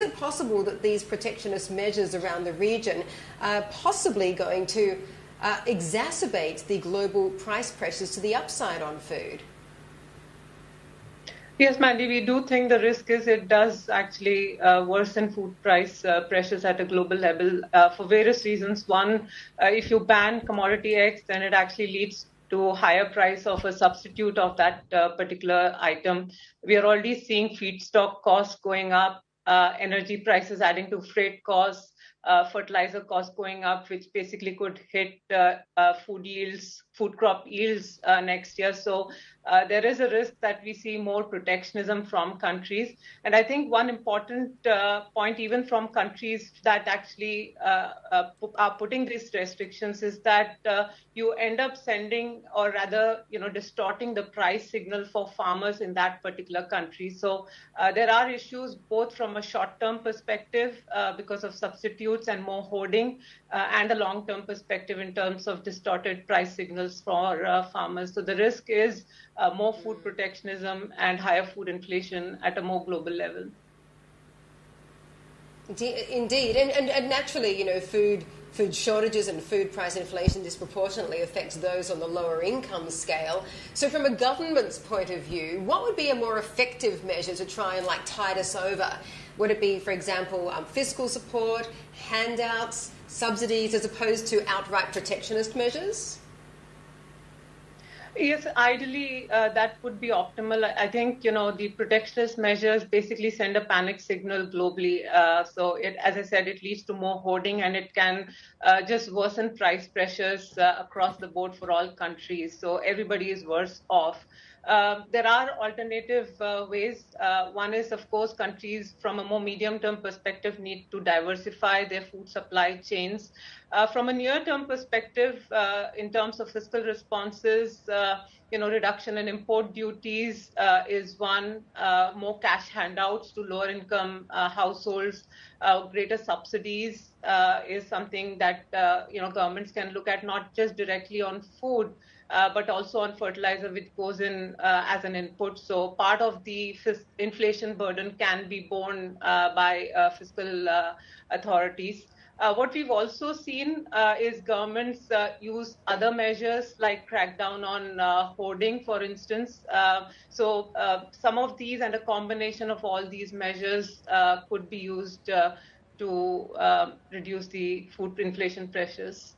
it possible that these protectionist measures around the region are possibly going to exacerbate the global price pressures to the upside on food? Yes, Mandy, we do think the risk is it does actually worsen food price pressures at a global level for various reasons. One, if you ban commodity X, then it actually leads to higher price of a substitute of that particular item. We are already seeing feedstock costs going up, energy prices adding to freight costs, fertilizer costs going up, which basically could hit food crop yields next year. So there is a risk that we see more protectionism from countries. And I think one important point, even from countries that actually are putting these restrictions, is that you end up sending, or rather, distorting the price signal for farmers in that particular country. So there are issues both from a short-term perspective because of substitutes and more hoarding, and a long-term perspective in terms of distorted price signals for farmers. So the risk is more food protectionism and higher food inflation at a more global level. Indeed, and naturally, food shortages and food price inflation disproportionately affects those on the lower income scale. So from a government's point of view, what would be a more effective measure to try and tide us over? Would it be, for example, fiscal support, handouts, subsidies, as opposed to outright protectionist measures? Yes, ideally, that would be optimal. I think, the protectionist measures basically send a panic signal globally. So as I said, it leads to more hoarding, and it can just worsen price pressures across the board for all countries. So everybody is worse off. There are alternative ways. One is, of course, countries from a more medium-term perspective need to diversify their food supply chains. From a near-term perspective, in terms of fiscal responses, reduction in import duties is one, more cash handouts to lower-income households, greater subsidies is something that governments can look at, not just directly on food, but also on fertilizer, which goes in as an input. So part of the inflation burden can be borne by fiscal authorities. What we've also seen is governments use other measures like crackdown on hoarding, for instance. So some of these and a combination of all these measures could be used to reduce the food inflation pressures.